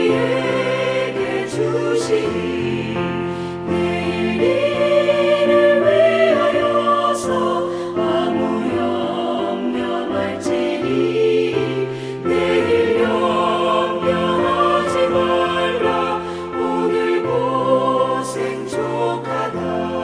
우리에게 주시니 내일 일을 위하여서 아무 염려 말지니 내일 염려하지 말라 오늘 고생 족하다.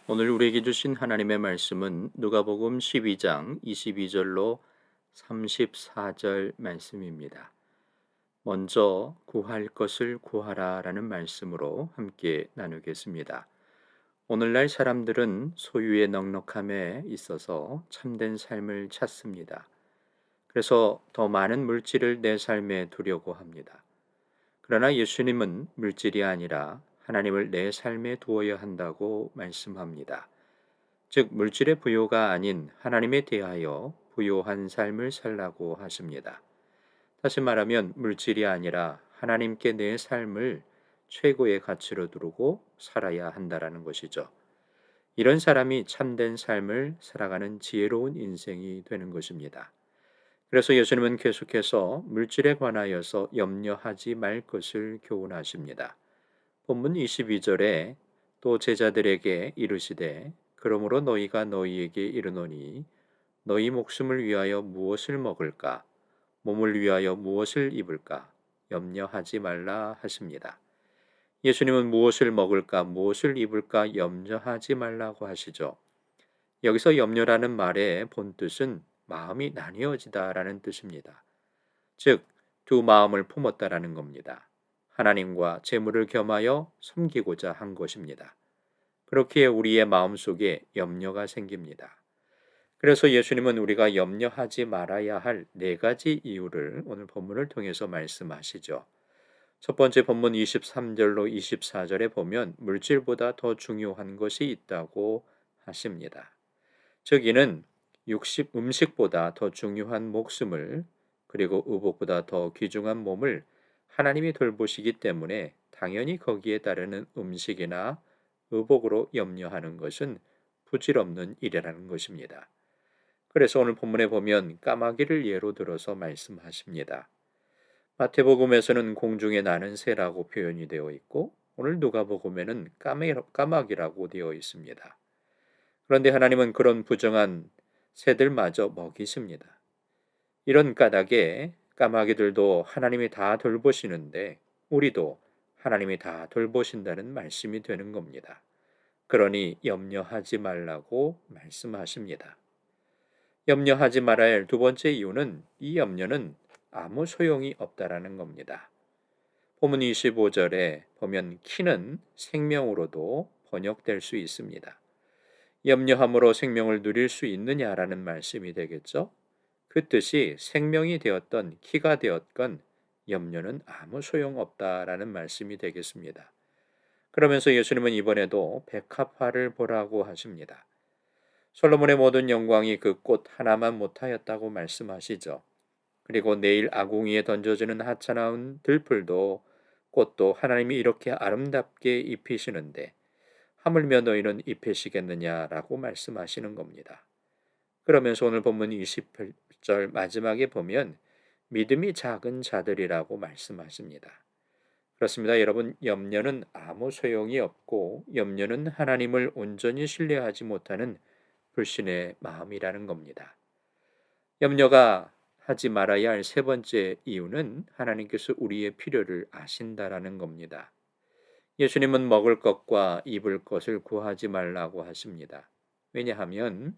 오늘 우리에게 주신 하나님의 말씀은 누가복음 12장 22절로 34절 말씀입니다. 먼저 구할 것을 구하라라는 말씀으로 함께 나누겠습니다. 오늘날 사람들은 소유의 넉넉함에 있어서 참된 삶을 찾습니다. 그래서 더 많은 물질을 내 삶에 두려고 합니다. 그러나 예수님은 물질이 아니라 하나님을 내 삶에 두어야 한다고 말씀합니다. 즉 물질의 부요가 아닌 하나님에 대하여 부요한 삶을 살라고 하십니다. 다시 말하면 물질이 아니라 하나님께 내 삶을 최고의 가치로 두고 살아야 한다라는 것이죠. 이런 사람이 참된 삶을 살아가는 지혜로운 인생이 되는 것입니다. 그래서 예수님은 계속해서 물질에 관하여서 염려하지 말 것을 교훈하십니다. 본문 22절에 또 제자들에게 이르시되 그러므로 너희가 너희에게 이르노니 너희 목숨을 위하여 무엇을 먹을까 몸을 위하여 무엇을 입을까 염려하지 말라 하십니다. 예수님은 무엇을 먹을까 무엇을 입을까 염려하지 말라고 하시죠. 여기서 염려라는 말의 본뜻은 마음이 나뉘어지다라는 뜻입니다. 즉, 두 마음을 품었다라는 겁니다. 하나님과 재물을 겸하여 섬기고자 한 것입니다. 그렇기에 우리의 마음속에 염려가 생깁니다. 그래서 예수님은 우리가 염려하지 말아야 할 네 가지 이유를 오늘 본문을 통해서 말씀하시죠. 첫 번째 본문 23절로 24절에 보면 물질보다 더 중요한 것이 있다고 하십니다. 즉 이는 음식보다 더 중요한 목숨을 그리고 의복보다 더 귀중한 몸을 하나님이 돌보시기 때문에 당연히 거기에 따르는 음식이나 의복으로 염려하는 것은 부질없는 일이라는 것입니다. 그래서 오늘 본문에 보면 까마귀를 예로 들어서 말씀하십니다. 마태복음에서는 공중에 나는 새라고 표현이 되어 있고 오늘 누가복음에는 까마귀라고 되어 있습니다. 그런데 하나님은 그런 부정한 새들마저 먹이십니다. 이런 까닭에 까마귀들도 하나님이 다 돌보시는데 우리도 하나님이 다 돌보신다는 말씀이 되는 겁니다. 그러니 염려하지 말라고 말씀하십니다. 염려하지 말아야 할 두 번째 이유는 이 염려는 아무 소용이 없다라는 겁니다. 본문 25절에 보면 키는 생명으로도 번역될 수 있습니다. 염려함으로 생명을 누릴 수 있느냐라는 말씀이 되겠죠. 그 뜻이 생명이 되었던 키가 되었건 염려는 아무 소용없다라는 말씀이 되겠습니다. 그러면서 예수님은 이번에도 백합화를 보라고 하십니다. 솔로몬의 모든 영광이 그 꽃 하나만 못하였다고 말씀하시죠. 그리고 내일 아궁이에 던져지는 하찮은 들풀도 꽃도 하나님이 이렇게 아름답게 입히시는데 하물며 너희는 입히시겠느냐라고 말씀하시는 겁니다. 그러면서 오늘 본문 28절 마지막에 보면 믿음이 작은 자들이라고 말씀하십니다. 그렇습니다. 여러분, 염려는 아무 소용이 없고 염려는 하나님을 온전히 신뢰하지 못하는 불신의 마음이라는 겁니다. 염려가 하지 말아야 할 세 번째 이유는 하나님께서 우리의 필요를 아신다라는 겁니다. 예수님은 먹을 것과 입을 것을 구하지 말라고 하십니다. 왜냐하면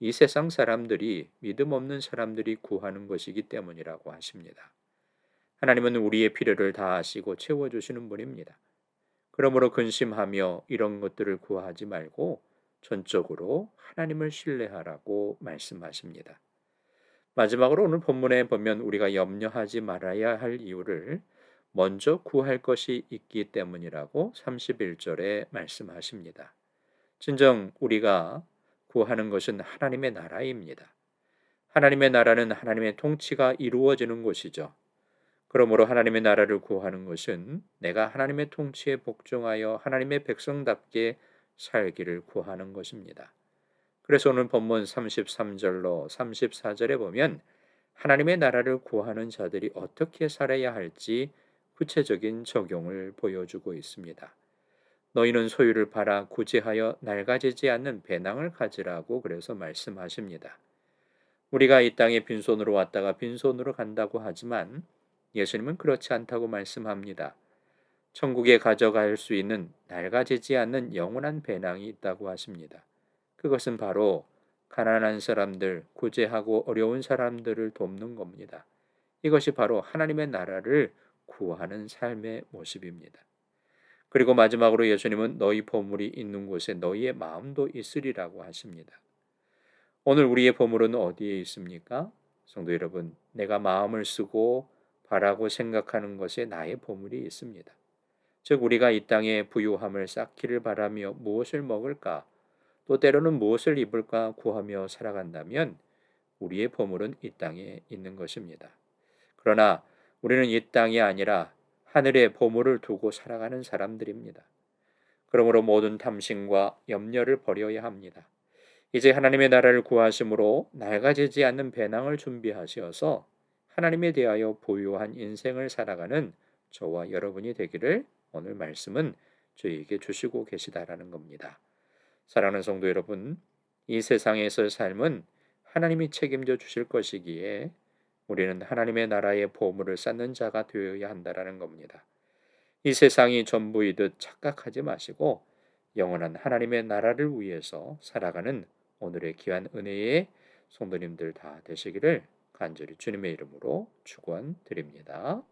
이 세상 사람들이 믿음 없는 사람들이 구하는 것이기 때문이라고 하십니다. 하나님은 우리의 필요를 다 아시고 채워주시는 분입니다. 그러므로 근심하며 이런 것들을 구하지 말고 전적으로 하나님을 신뢰하라고 말씀하십니다. 마지막으로 오늘 본문에 보면 우리가 염려하지 말아야 할 이유를 먼저 구할 것이 있기 때문이라고 31절에 말씀하십니다. 진정 우리가 구하는 것은 하나님의 나라입니다. 하나님의 나라는 하나님의 통치가 이루어지는 곳이죠. 그러므로 하나님의 나라를 구하는 것은 내가 하나님의 통치에 복종하여 하나님의 백성답게 살기를 구하는 것입니다. 그래서 오늘 본문 33절로 34절에 보면 하나님의 나라를 구하는 자들이 어떻게 살아야 할지 구체적인 적용을 보여주고 있습니다. 너희는 소유를 팔아 구제하여 낡아지지 않는 배낭을 가지라고 그래서 말씀하십니다. 우리가 이 땅에 빈손으로 왔다가 빈손으로 간다고 하지만 예수님은 그렇지 않다고 말씀합니다. 천국에 가져갈 수 있는 낡아지지 않는 영원한 배낭이 있다고 하십니다. 그것은 바로 가난한 사람들, 구제하고 어려운 사람들을 돕는 겁니다. 이것이 바로 하나님의 나라를 구하는 삶의 모습입니다. 그리고 마지막으로 예수님은 너희 보물이 있는 곳에 너희의 마음도 있으리라고 하십니다. 오늘 우리의 보물은 어디에 있습니까? 성도 여러분, 내가 마음을 쓰고 바라고 생각하는 것에 나의 보물이 있습니다. 즉 우리가 이 땅에 부유함을 쌓기를 바라며 무엇을 먹을까, 또 때로는 무엇을 입을까 구하며 살아간다면 우리의 보물은 이 땅에 있는 것입니다. 그러나 우리는 이 땅이 아니라 하늘의 보물을 두고 살아가는 사람들입니다. 그러므로 모든 탐심과 염려를 버려야 합니다. 이제 하나님의 나라를 구하심으로 낡아지지 않는 배낭을 준비하셔서 하나님에 대하여 부유한 인생을 살아가는 저와 여러분이 되기를 오늘 말씀은 저희에게 주시고 계시다라는 겁니다. 사랑하는 성도 여러분, 이 세상에서의 삶은 하나님이 책임져 주실 것이기에 우리는 하나님의 나라의 보물을 쌓는 자가 되어야 한다라는 겁니다. 이 세상이 전부이듯 착각하지 마시고 영원한 하나님의 나라를 위해서 살아가는 오늘의 귀한 은혜의 성도님들 다 되시기를 간절히 주님의 이름으로 축원드립니다.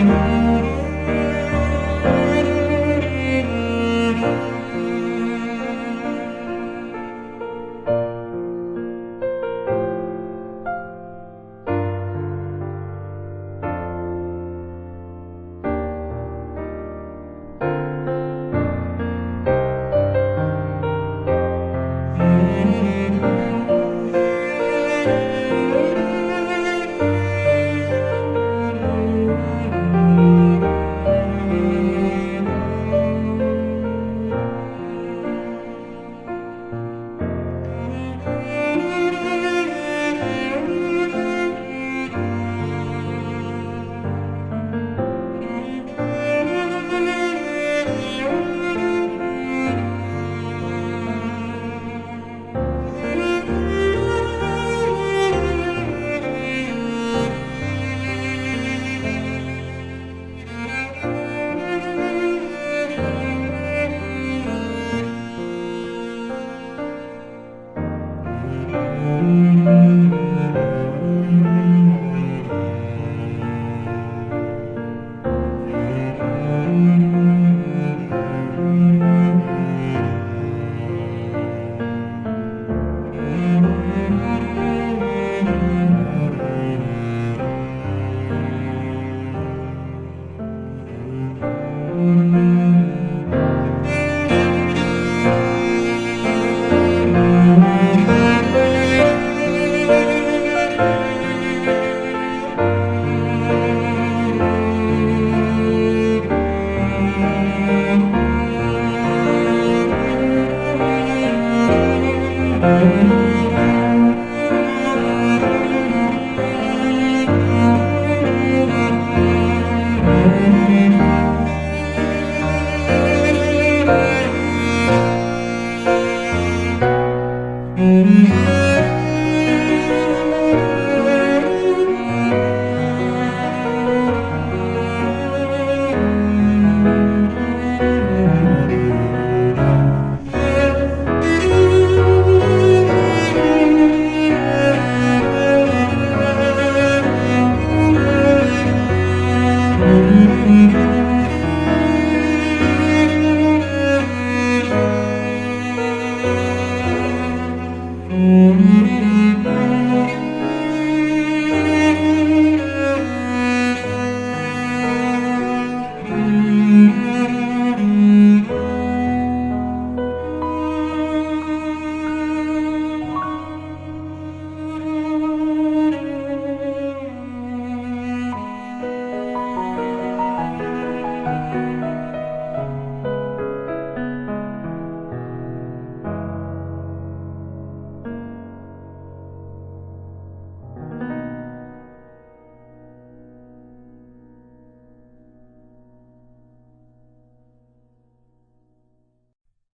주시니